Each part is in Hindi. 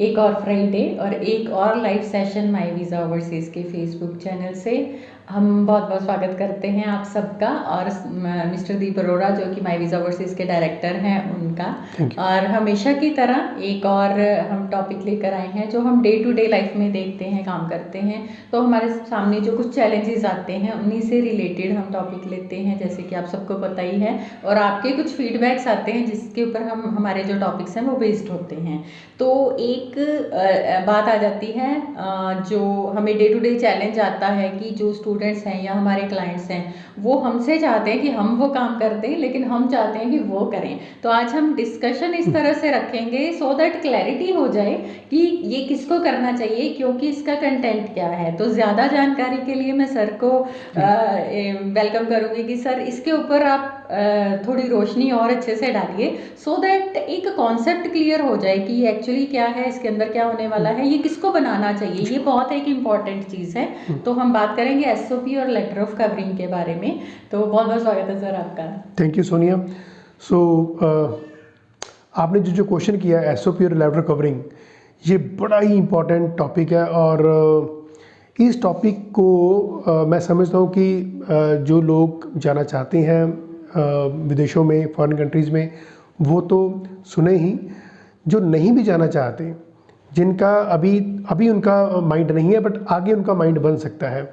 एक और फ्राइडे और एक और लाइव सेशन माई वीज़ा ओवरसीज़ के फेसबुक चैनल से हम बहुत बहुत स्वागत करते हैं आप सबका। और मिस्टर दीप अरोड़ा जो कि माई वीज़ा ओवरसीज़ के डायरेक्टर हैं उनका। और हमेशा की तरह एक और हम टॉपिक लेकर आए हैं जो हम डे टू डे लाइफ में देखते हैं, काम करते हैं। तो हमारे सामने जो कुछ चैलेंजेस आते हैं उन्हीं से रिलेटेड हम टॉपिक लेते हैं, जैसे कि आप सबको पता ही है। और आपके कुछ फीडबैक्स आते हैं जिसके ऊपर हमारे जो टॉपिक्स हैं वो बेस्ड होते हैं। तो एक बात आ जाती है जो हमें डे टू डे चैलेंज आता है कि जो स्टूडेंट्स हैं या हमारे क्लाइंट्स हैं वो हमसे चाहते हैं कि हम वो काम करते हैं, लेकिन हम चाहते हैं कि वो करें। तो आज हम डिस्कशन इस तरह से रखेंगे सो दैट क्लैरिटी हो जाए कि ये किसको करना चाहिए, क्योंकि इसका कंटेंट क्या है। तो ज़्यादा जानकारी के लिए मैं सर को वेलकम करूँगी कि सर इसके ऊपर आप थोड़ी रोशनी और अच्छे से डालिए सो दैट एक कॉन्सेप्ट क्लियर हो जाए कि ये एक्चुअली क्या है, इसके अंदर क्या होने वाला है, ये किसको बनाना चाहिए। ये बहुत एक इम्पॉर्टेंट चीज़ है। तो हम बात करेंगे एसओपी और लेटर ऑफ कवरिंग के बारे में। तो बहुत बहुत स्वागत है सर आपका। Thank you Sonia. आपने जो क्वेश्चन किया एसओपी और लेटर कवरिंग, ये बड़ा ही इम्पॉर्टेंट टॉपिक है। और इस टॉपिक को मैं समझता हूँ कि जो लोग जाना चाहते हैं विदेशों में, फॉरेन कंट्रीज़ में, वो तो सुने ही। जो नहीं भी जाना चाहते, जिनका अभी उनका माइंड नहीं है बट आगे उनका माइंड बन सकता है,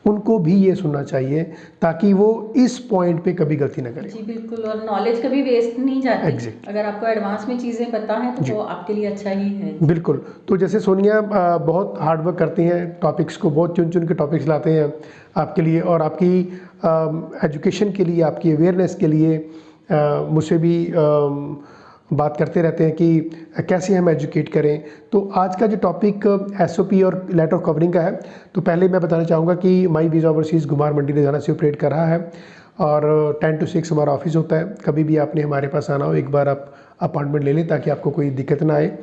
उनको भी ये सुनना चाहिए ताकि वो इस पॉइंट पे कभी गलती ना करें। जी बिल्कुल। और नॉलेज कभी वेस्ट नहीं जाती। Exactly. अगर आपको एडवांस में चीज़ें पता हैं तो वो आपके लिए अच्छा ही है। बिल्कुल। तो जैसे सोनिया बहुत हार्ड वर्क करती हैं, टॉपिक्स को बहुत चुन चुन के टॉपिक्स लाते हैं आपके लिए और आपकी एजुकेशन के लिए, आपकी अवेयरनेस के लिए मुझसे भी बात करते रहते हैं कि कैसे हम एजुकेट करें। तो आज का जो टॉपिक एसओपी और लेटर ऑफ कवरिंग का है, तो पहले मैं बताना चाहूँगा कि माई वीज़ा ओवरसीज़ गुमार मंडी लुधियाना से ऑपरेट कर रहा है और 10 to 6 हमारा ऑफिस होता है। कभी भी आपने हमारे पास आना हो, एक बार आप अपॉइंटमेंट ले लें ताकि आपको कोई दिक्कत ना आए।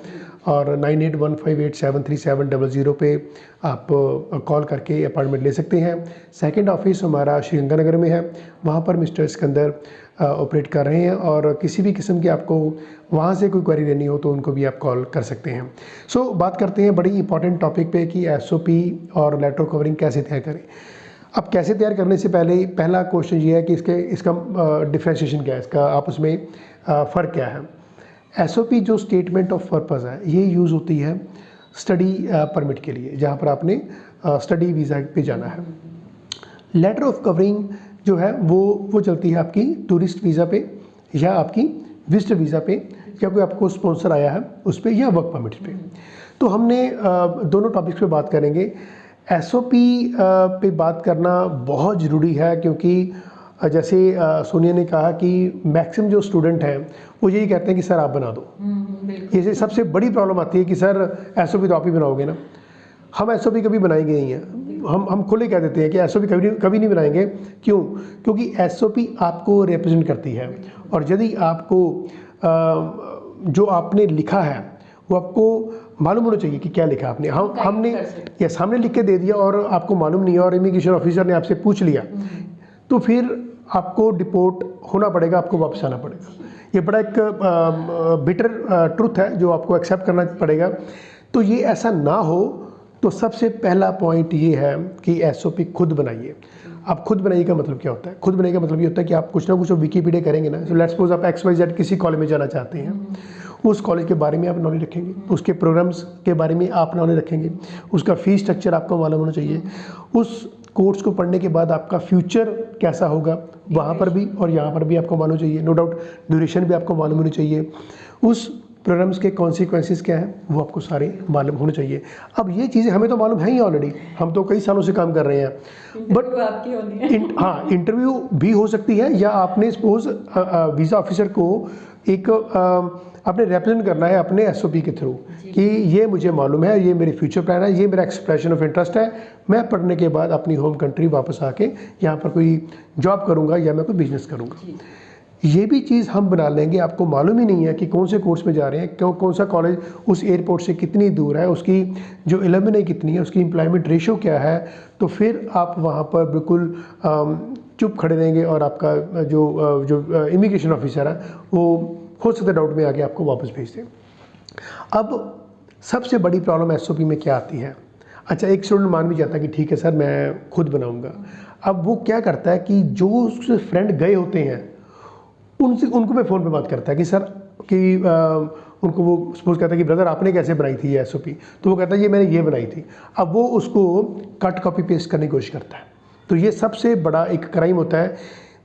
और 9815873700 पे आप कॉल करके अपॉइंटमेंट ले सकते हैं। सेकंड ऑफिस हमारा श्रीगंगानगर में है, वहाँ पर मिस्टर सिकंदर ऑपरेट कर रहे हैं और किसी भी किस्म की आपको वहाँ से कोई क्वेरी लेनी हो तो उनको भी आप कॉल कर सकते हैं। बात करते हैं बड़ी इंपॉर्टेंट टॉपिक पे कि एसओपी और लेटर ऑफ कवरिंग कैसे तैयार करें। अब कैसे तैयार करने से पहले पहला क्वेश्चन ये है कि इसका डिफ्रेंशिएशन क्या है, इसका आपस में फ़र्क क्या है। एसओपी जो स्टेटमेंट ऑफ पर्पस है, ये यूज़ होती है स्टडी परमिट के लिए, जहाँ पर आपने स्टडी वीज़ा पे जाना है। लेटर ऑफ कवरिंग जो है वो चलती है आपकी टूरिस्ट वीज़ा पे या आपकी विजिटर वीज़ा पे, या कोई आपको स्पॉन्सर आया है उस पर, या वर्क परमिट पे। तो हमने दोनों टॉपिक्स पे बात करेंगे। एसओपी पे बात करना बहुत ज़रूरी है क्योंकि जैसे सोनिया ने कहा कि मैक्सिमम जो स्टूडेंट हैं वो यही कहते हैं कि सर आप बना दो। ये सबसे बड़ी प्रॉब्लम आती है कि सर एसओपी तो आप ही बनाओगे ना। हम एसओपी कभी बनाएंगे नहीं है, हम खुले कह देते हैं कि एसओपी कभी नहीं बनाएंगे। क्यों? क्योंकि एसओपी आपको रिप्रेजेंट करती है और यदि आपको जो आपने लिखा है वो आपको मालूम होना चाहिए कि क्या लिखा आपने। हमने लिख के दे दिया और आपको मालूम नहीं है और इमिग्रेशन ऑफिसर ने आपसे पूछ लिया, तो फिर आपको डिपोर्ट होना पड़ेगा, आपको वापस आना पड़ेगा। ये बड़ा एक बिटर ट्रुथ है जो आपको एक्सेप्ट करना पड़ेगा। तो ये ऐसा ना हो तो सबसे पहला पॉइंट ये है कि एसओपी खुद बनाइए। आप खुद बनाइए का मतलब क्या होता है? खुद बनाइए का मतलब ये होता है कि आप कुछ ना कुछ विकीपीडिया करेंगे ना। लेट्स सपोज आप XYZ किसी कॉलेज में जाना चाहते हैं, उस कॉलेज के बारे में आप नॉलेज रखेंगे, उसके प्रोग्राम्स के बारे में आप नॉलेज रखेंगे, उसका फीस स्ट्रक्चर आपको मालूम होना चाहिए, उस कोर्स को पढ़ने के बाद आपका फ्यूचर कैसा होगा वहाँ पर भी और यहाँ पर भी आपको मालूम चाहिए। नो डाउट ड्यूरेशन भी आपको मालूम होनी चाहिए, उस प्रोग्राम्स के कॉन्सिक्वेंसेस क्या हैं वो आपको सारे मालूम होने चाहिए। अब ये चीज़ें हमें तो मालूम है ही ऑलरेडी, हम तो कई सालों से काम कर रहे हैं, बट हाँ इंटरव्यू भी हो सकती है या आपने सपोज वीज़ा ऑफिसर को एक आपने रिप्रेजेंट करना है अपने एसओपी के थ्रू कि ये मुझे मालूम है, ये मेरे फ्यूचर प्लान है, ये मेरा एक्सप्रेशन ऑफ इंटरेस्ट है, मैं पढ़ने के बाद अपनी होम कंट्री वापस आके यहाँ पर कोई जॉब करूँगा या मैं कोई बिजनेस करूँगा। ये भी चीज़ हम बना लेंगे। आपको मालूम ही नहीं है कि कौन से कोर्स में जा रहे हैं, कौन सा कॉलेज उस एयरपोर्ट से कितनी दूर है, उसकी जो एलुमनी कितनी है, उसकी एम्प्लॉयमेंट रेशो क्या है, तो फिर आप वहाँ पर बिल्कुल चुप खड़े रहेंगे और आपका जो इमिग्रेशन ऑफिसर है वो हो सकता है डाउट में आके आपको वापस भेज दें। अब सबसे बड़ी प्रॉब्लम एसओपी में क्या आती है? अच्छा, एक स्टूडेंट मान भी जाता है कि ठीक है सर मैं खुद बनाऊंगा। अब वो क्या करता है कि जो उसके फ्रेंड गए होते हैं उनको मैं फ़ोन पे बात करता है कि सर कि उनको वो सपोज कहता है कि ब्रदर आपने कैसे बनाई थी ये एसओपी, तो वो कहता है ये मैंने ये बनाई थी। अब वो उसको कट कॉपी पेस्ट करने की कोशिश करता है। तो ये सबसे बड़ा एक क्राइम होता है।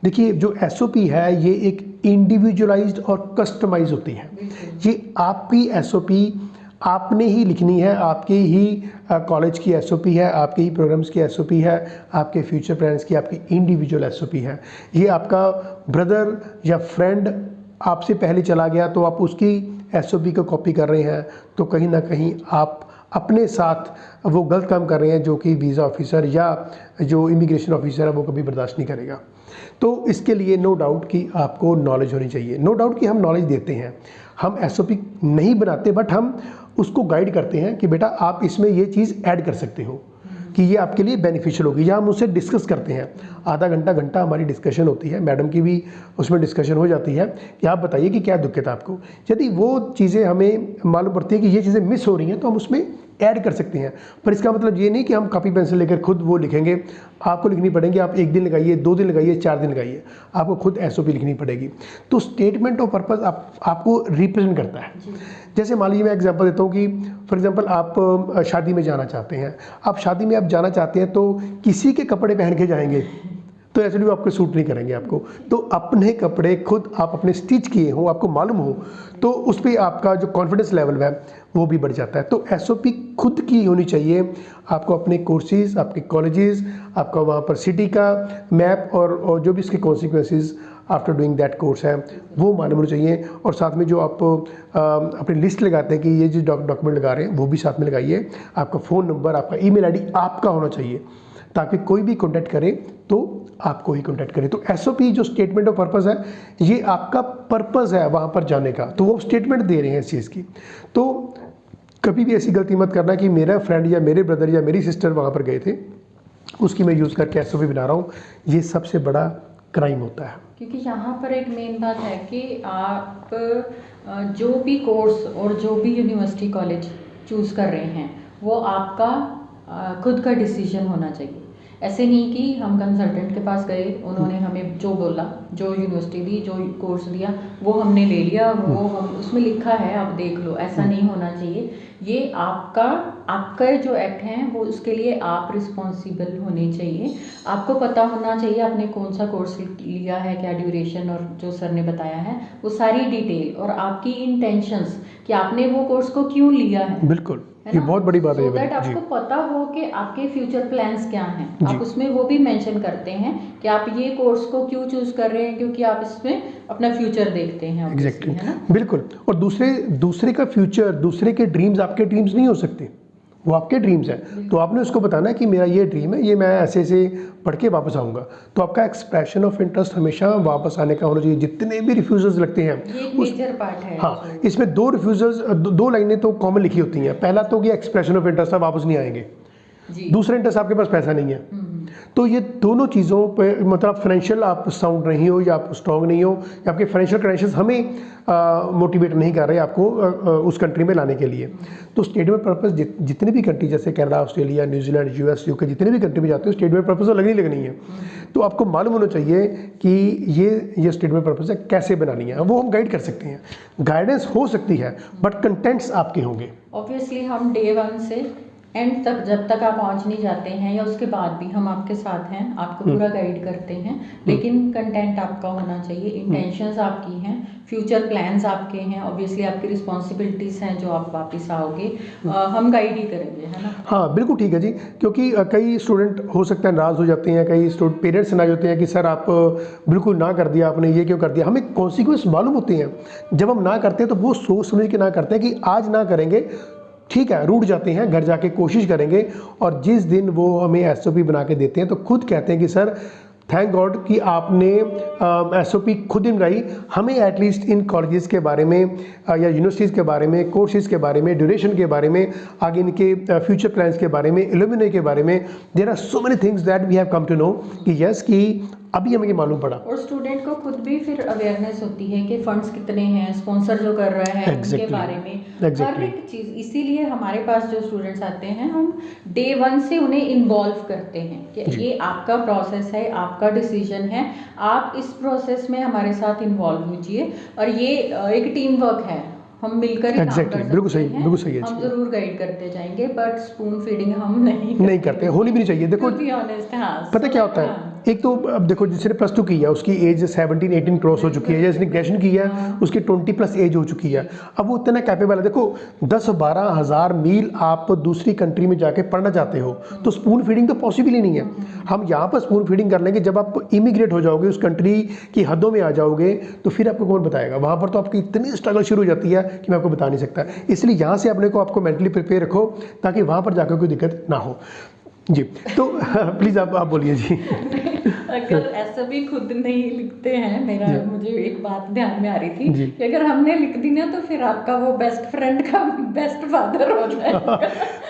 देखिए जो एसओपी है ये एक इंडिविजुअलाइज्ड और कस्टमाइज होती है। ये आपकी एसओपी आपने ही लिखनी है, आपके ही कॉलेज की एसओपी है, आपके ही प्रोग्राम्स की एसओपी है, आपके फ्यूचर प्लान्स की आपकी इंडिविजुअल एसओपी है। ये आपका ब्रदर या फ्रेंड आपसे पहले चला गया तो आप उसकी एसओपी को कॉपी कर रहे हैं, तो कहीं ना कहीं आप अपने साथ वो गलत काम कर रहे हैं जो कि वीज़ा ऑफिसर या जो इमिग्रेशन ऑफिसर है वो कभी बर्दाश्त नहीं करेगा। तो इसके लिए नो डाउट कि आपको नॉलेज होनी चाहिए। नो डाउट कि हम नॉलेज देते हैं, हम एसओपी नहीं बनाते, बट हम उसको गाइड करते हैं कि बेटा आप इसमें ये चीज़ ऐड कर सकते हो कि ये आपके लिए बेनिफिशियल होगी, या हम उससे डिस्कस करते हैं। आधा घंटा हमारी डिस्कशन होती है, मैडम की भी उसमें डिस्कशन हो जाती है कि आप बताइए कि क्या दिक्कत है आपको। यदि वो चीज़ें हमें मालूम पड़ती है कि ये चीज़ें मिस हो रही हैं तो हम उसमें ऐड कर सकते हैं। पर इसका मतलब ये नहीं कि हम कॉपी पेंसिल लेकर खुद वो लिखेंगे। आपको लिखनी पड़ेगी, आप 1 दिन लगाइए, 2 दिन लगाइए, 4 दिन लगाइए, आपको खुद एसओपी लिखनी पड़ेगी। तो स्टेटमेंट ऑफ पर्पस आपको रिप्रेजेंट करता है। जैसे मान लीजिए मैं एग्जांपल देता हूँ कि फॉर एग्जांपल आप शादी में जाना चाहते हैं। आप शादी में आप जाना चाहते हैं तो किसी के कपड़े पहन के जाएंगे तो एक्चुअली वो आपको सूट नहीं करेंगे आपको। तो अपने कपड़े खुद आप अपने स्टिच किए हों, आपको मालूम हो, तो उस पर आपका जो कॉन्फिडेंस लेवल है वो भी बढ़ जाता है। तो एसओपी खुद की होनी चाहिए। आपको अपने कोर्सेज, आपके कॉलेजेस, आपका वहाँ पर सिटी का मैप और जो भी इसके consequences after doing that course है वो मालूम होना चाहिए। और साथ में जो आप अपनी लिस्ट लगाते हैं कि ये जो डॉक्यूमेंट लगा रहे हैं वो भी साथ में लगाइए। आपका फ़ोन नंबर, आपका ईमेल आईडी आपका होना चाहिए, ताकि कोई भी कॉन्टैक्ट करे तो आपको ही कॉन्टैक्ट करे। तो एसओपी जो स्टेटमेंट ऑफ पर्पस है ये आपका पर्पस है वहाँ पर जाने का, तो वो स्टेटमेंट दे रहे हैं इस चीज़ की। तो कभी भी ऐसी गलती मत करना कि मेरा फ्रेंड या मेरे ब्रदर या मेरी सिस्टर वहाँ पर गए थे, उसकी मैं यूज़ करके एसओपी बना रहा हूँ। ये सबसे बड़ा क्राइम होता है। क्योंकि यहाँ पर एक मेन बात है कि आप जो भी कोर्स और जो भी यूनिवर्सिटी कॉलेज चूज़ कर रहे हैं वो आपका खुद का डिसीजन होना चाहिए। ऐसे नहीं कि हम कंसल्टेंट के पास गए, उन्होंने हमें जो बोला, जो यूनिवर्सिटी दी, जो कोर्स दिया वो हमने ले लिया, वो हम उसमें लिखा है आप देख लो, ऐसा नहीं होना चाहिए। ये आपका जो एक्ट है वो उसके लिए आप रिस्पॉन्सिबल होने चाहिए। आपको पता होना चाहिए आपने कौन सा कोर्स लिया है, क्या ड्यूरेशन, और जो सर ने बताया है वो सारी डिटेल, और आपकी इंटेंशंस कि आपने वो कोर्स को क्यों लिया है। बिल्कुल, ये बहुत बड़ी बात है। So that आपको पता हो कि आपके फ्यूचर प्लान्स क्या हैं। आप उसमें वो भी मेंशन करते हैं कि आप ये कोर्स को क्यों चूज कर रहे हैं, क्योंकि आप इसमें अपना फ्यूचर देखते हैं। एग्जैक्टली, है ना? बिल्कुल। और दूसरे का फ्यूचर, दूसरे के ड्रीम्स आपके ड्रीम्स नहीं हो सकते, वो आपके ड्रीम्स हैं। तो आपने उसको बताना है कि मेरा ये ड्रीम है, ये मैं ऐसे ऐसे पढ़ के वापस आऊँगा। तो आपका एक्सप्रेशन ऑफ इंटरेस्ट हमेशा वापस आने का होना चाहिए। जितने भी रिफ्यूजल्स लगते हैं ये एक मेजर पार्ट है। हाँ, इसमें 2 रिफ्यूजल्स, 2 लाइनें तो कॉमन लिखी होती हैं। पहला तो कि एक्सप्रेशन ऑफ इंटरेस्ट, आप वापस नहीं आएंगे। दूसरा, इंटरेस्ट आपके पास पैसा नहीं है। तो ये दोनों चीज़ों पे मतलब फाइनेंशियल आप साउंड नहीं हो या आप स्ट्रॉन्ग नहीं हो या आपके फाइनेंशियल क्रेडेंशियल्स हमें मोटिवेट नहीं कर रहे आपको उस कंट्री में लाने के लिए। तो स्टेटमेंट पर्पस जितने भी कंट्री जैसे Canada, Australia, New Zealand, US, UK, जितने भी कंट्री में जाते हो स्टेटमेंट पर्पस तो लगनी है। तो आपको मालूम होना चाहिए कि ये स्टेटमेंट पर्पस है, कैसे बनानी है। वो हम गाइड कर सकते हैं, गाइडेंस हो सकती है, बट कंटेंट्स आपके होंगे। ऑब्वियसली हम डे 1 से एंड तक, जब तक आप पहुंच नहीं जाते हैं या उसके बाद भी हम आपके साथ हैं, आपको पूरा गाइड करते हैं। लेकिन कंटेंट आपका होना चाहिए, इंटेंशंस आपकी हैं, फ्यूचर प्लान्स आपके हैं, ऑब्वियसली आपकी रिस्पॉन्सिबिलिटीज़ हैं जो आप वापस आओगे, हम गाइड ही करेंगे, है ना? हाँ बिल्कुल ठीक है जी। क्योंकि कई स्टूडेंट हो सकता है नाराज़ हो जाते हैं, कई पेरेंट्स नाराज़ होते हैं कि सर आप बिल्कुल ना कर दिया, आपने ये क्यों कर दिया। हमें कॉन्सिक्वेंस मालूम होते हैं। जब हम ना करते हैं तो वो सोच समझ के ना करते हैं कि आज ना करेंगे, ठीक है, रूठ जाते हैं, घर जाके कोशिश करेंगे। और जिस दिन वो हमें एसओपी बना के देते हैं तो खुद कहते हैं कि सर थैंक गॉड कि आपने एसओपी खुद ही बनाई। हमें एटलीस्ट इन कॉलेजेस के बारे में या यूनिवर्सिटीज़ के बारे में, कोर्सेज़ के बारे में, ड्यूरेशन के बारे में, आगे इनके फ्यूचर प्लान्स के बारे में, एलुमनी के बारे में, there are so many things that we have come to know कि यस कि अभी हमें ये मालूम पड़ा। और स्टूडेंट को खुद भी फिर अवेयरनेस होती है कि फंड्स कितने हैं, स्पॉन्सर जो कर रहा है उनके बारे में हर एक चीज़। इसीलिए हमारे पास जो स्टूडेंट्स आते हैं हम डे 1 से उन्हें इन्वॉल्व करते हैं कि ये आपका प्रोसेस है, आपका डिसीजन है, आप इस प्रोसेस में हमारे साथ इन्वॉल्व कीजिए। और ये एक टीम वर्क है, हम मिलकर ही काम कर सकते हैं। बिल्कुल सही है। हम जरूर गाइड करते जाएंगे, बट स्पून फीडिंग हम नहीं करते, होनी भी नहीं चाहिए। देखो पता क्या होता है, एक तो अब देखो जिसने +2 की है उसकी एज 17-18 क्रॉस हो चुकी है, जिसने ग्रेजुएशन की है उसकी 20+ एज हो चुकी है। अब वो इतना कैपेबल है। देखो 10-12 हज़ार मील आप दूसरी कंट्री में जाके पढ़ना चाहते हो तो स्पून फीडिंग तो पॉसिबल ही नहीं है। हम यहाँ पर स्पून फीडिंग कर लेंगे, जब आप इमिग्रेट हो जाओगे उस कंट्री की हदों में आ जाओगे तो फिर आपको कौन बताएगा। वहाँ पर तो आपकी इतनी स्ट्रगल शुरू हो जाती है कि मैं आपको बता नहीं सकता। इसलिए यहाँ से अपने को आपको मेंटली प्रिपेयर रखो ताकि वहाँ पर जाकर कोई दिक्कत ना हो जी। तो प्लीज़ आप बोलिए जी। अगर ऐसा भी खुद नहीं लिखते हैं, मुझे एक बात ध्यान में आ रही थी कि अगर हमने लिख दी ना तो फिर आपका वो बेस्ट फ्रेंड का बेस्ट फादर हो जाएगा।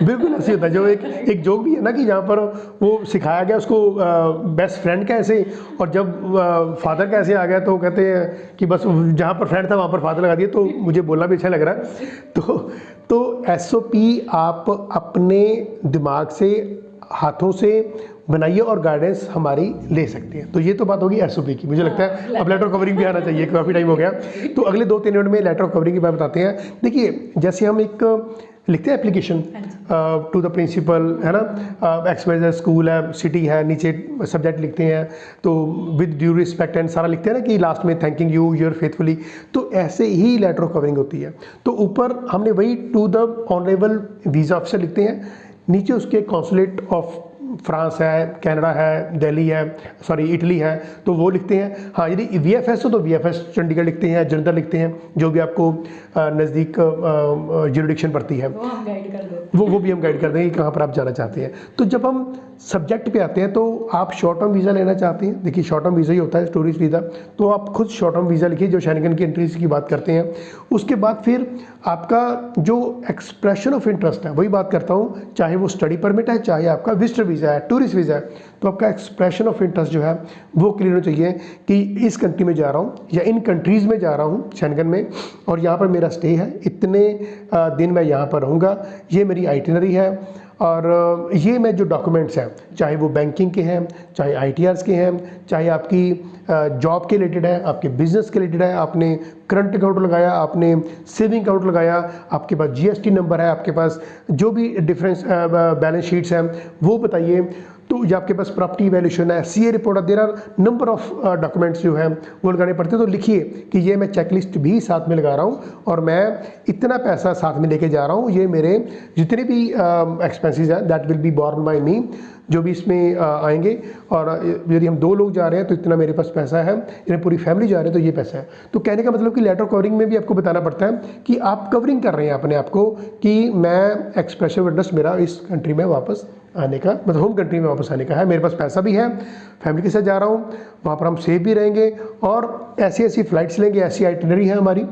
बिल्कुल ऐसे होता है। जो एक जोक भी है ना कि जहाँ पर वो सिखाया गया उसको बेस्ट फ्रेंड कैसे, और जब फादर कैसे आ गया तो कहते हैं कि बस जहाँ पर फ्रेंड था वहाँ पर फादर लगा दिया। तो मुझे बोलना भी अच्छा लग रहा है। तो SOP आप अपने दिमाग से, हाथों से बनाइए और गाइडेंस हमारी ले सकते हैं। तो ये तो बात होगी SOP की। मुझे लगता है अब लेटर ऑफ कवरिंग भी आना चाहिए, काफ़ी टाइम हो गया। तो अगले 2-3 मिनट में लेटर ऑफ कवरिंग की बात बताते हैं। देखिए जैसे हम एक लिखते हैं एप्लीकेशन टू द प्रिंसिपल, है ना, XYZ स्कूल है, सिटी है, नीचे सब्जेक्ट लिखते हैं तो विद ड्यू रिस्पेक्ट एंड सारा लिखते हैं ना कि लास्ट में थैंकिंग यू योर फेथफुली। तो ऐसे ही लेटर ऑफ कवरिंग होती है। तो ऊपर हमने वही to the honourable visa officer लिखते हैं, नीचे उसके कॉन्सुलेट ऑफ फ्रांस है, कनाडा है, दिल्ली है, सॉरी इटली है, तो वो लिखते हैं। हाँ यदि VFS हो तो VFS चंडीगढ़ लिखते हैं, जलंधर लिखते हैं, जो भी आपको नज़दीक ज्यूरिडिक्शन पड़ती है वो हम गाइड कर दें। वो भी हम गाइड कर देंगे कि कहाँ पर आप जाना चाहते हैं। तो जब हम सब्जेक्ट पे आते हैं तो आप शॉर्ट टर्म वीज़ा लेना चाहते हैं। देखिए शॉर्ट टर्म वीज़ा ही होता है, टूरिस्ट वीज़ा। तो आप खुद शॉर्ट टर्म वीज़ा लिखिए जो शेंगन की एंट्रीज की बात करते हैं। उसके बाद फिर आपका जो एक्सप्रेशन ऑफ इंटरेस्ट है वही बात करता हूँ, चाहे वो स्टडी परमिट है, चाहे आपका विजिटर वीज़ा है, टूरिस्ट वीज़ा है, तो आपका एक्सप्रेशन ऑफ इंटरेस्ट जो है वो क्लियर होना चाहिए कि इस कंट्री में जा रहा हूँ या इन कंट्रीज़ में जा रहा हूँ शेंगन में, और यहाँ पर मेरा स्टे है, इतने दिन मैं यहाँ पर रहूँगा, ये मेरी आइटिनरी है, और ये मैं जो डॉक्यूमेंट्स हैं चाहे वो बैंकिंग के हैं, चाहे ITRs के हैं, चाहे आपकी जॉब के रिलेटेड है, आपके बिजनेस के रिलेटेड है, आपने करंट अकाउंट लगाया, आपने सेविंग अकाउंट लगाया, आपके पास GST नंबर है, आपके पास जो भी डिफरेंस बैलेंस शीट्स हैं वो बताइए। तो या आपके पास प्रॉपर्टी वैल्यूशन है, CA रिपोर्ट है, there are number of documents जो हैं वो लगाने पड़ते हैं। तो लिखिए कि ये मैं चेकलिस्ट भी साथ में लगा रहा हूँ और मैं इतना पैसा साथ में लेके जा रहा हूँ, ये मेरे जितने भी एक्सपेंसेस हैं that will be borne by me, जो भी इसमें आएंगे। और यदि हम 2 लोग जा रहे हैं तो इतना मेरे पास पैसा है, यदि पूरी फैमिली जा रहे हैं तो ये पैसा है। तो कहने का मतलब कि लेटर कवरिंग में भी आपको बताना पड़ता है कि आप कवरिंग कर रहे हैं अपने आप को कि मैं एक्सप्रेशन इंटरेस्ट मेरा इस कंट्री में वापस आने का, मतलब होम कंट्री में वापस आने का है, मेरे पास पैसा भी है, फैमिली के साथ जा रहा हूँ, वहाँ पर हम सेफ भी रहेंगे और ऐसी ऐसी फ़्लाइट्स लेंगे, ऐसी आइटिनरी है हमारी,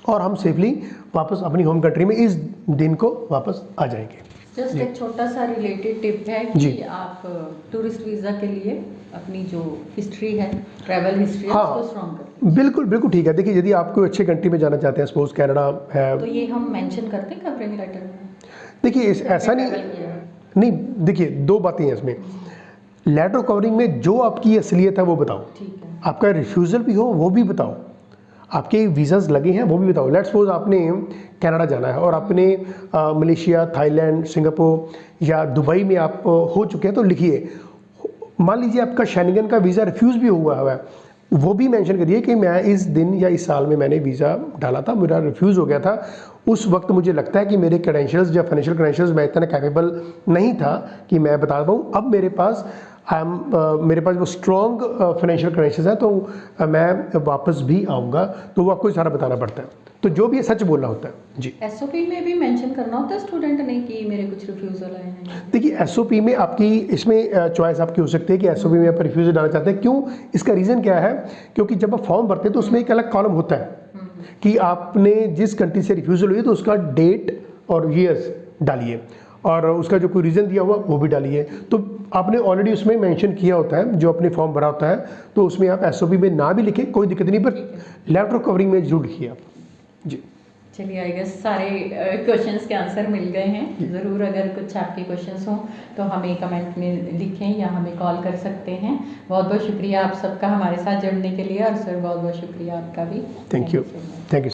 और हम सेफली वापस अपनी होम कंट्री में इस दिन को वापस आ जाएंगे। जस्ट एक छोटा सा रिलेटेड टिप है कि आप टूरिस्ट वीज़ा के लिए अपनी जो हिस्ट्री है, ट्रैवल हिस्ट्री है, उसको स्ट्रॉन्ग करें। बिल्कुल बिल्कुल ठीक है। देखिए यदि आप कोई अच्छे कंट्री में जाना चाहते हैं, सपोज कनाडा है, तो ये हम मेंशन करते हैं कवरिंग लेटर में। देखिए ऐसा नहीं, देखिए 2 बातें हैं इसमें। लेटर कवरिंग में जो आपकी असलियत है वो बताओ, ठीक है, आपका रिफ्यूज़ल भी हो वो भी बताओ, आपके वीज़ाज लगे हैं वो भी बताओ। लेट्स सपोज आपने कनाडा जाना है और आपने मलेशिया, थाईलैंड, सिंगापुर या दुबई में आप हो चुके हैं, तो लिखिए। मान लीजिए आपका शेंगन का वीज़ा रिफ्यूज़ भी हुआ है, वो भी मेंशन करिए कि मैं इस दिन या इस साल में मैंने वीज़ा डाला था, मेरा रिफ्यूज़ हो गया था, उस वक्त मुझे लगता है कि मेरे क्रेडेंशियल्स या फाइनेंशियल क्रेडेंशियल्स मैं इतना कैपेबल नहीं था कि मैं बता पाऊँ। अब मेरे पास मेरे पास वो स्ट्रॉन्ग फाइनेंशियल क्रेडेंशियल्स हैं, तो मैं वापस भी आऊँगा। तो वो आपको सारा बताना पड़ता है, तो जो भी है सच बोलना होता है जी। SOP में भी मेंशन करना होता है स्टूडेंट ने कि मेरे कुछ रिफ्यूज़ल आए हैं। देखिए SOP में आपकी इसमें चॉइस आपकी हो सकती है कि SOP में आप रिफ्यूज़ल डालना चाहते हैं। क्यों, इसका रीज़न क्या है, क्योंकि जब आप फॉर्म भरते हैं तो उसमें एक अलग कॉलम होता है कि आपने जिस कंट्री से रिफ्यूज़ल हुई तो उसका डेट और ईयर्स डालिए, और उसका जो कोई रीज़न दिया हुआ वो भी डालिए। तो आपने ऑलरेडी उसमें मेंशन किया होता है, जो अपने फॉर्म भरा होता है, तो उसमें आप एसओपी में ना भी लिखें, कोई दिक्कत नहीं, पर लेटर ऑफ कवरिंग में जरूर लिखिए आप जी। चलिए, आई गेस सारे क्वेश्चंस के आंसर मिल गए हैं। ज़रूर अगर कुछ आपके क्वेश्चंस हों तो हमें कमेंट में लिखें या हमें कॉल कर सकते हैं। बहुत बहुत शुक्रिया आप सबका हमारे साथ जुड़ने के लिए, और सर बहुत बहुत शुक्रिया आपका भी। Thank you. Thank you.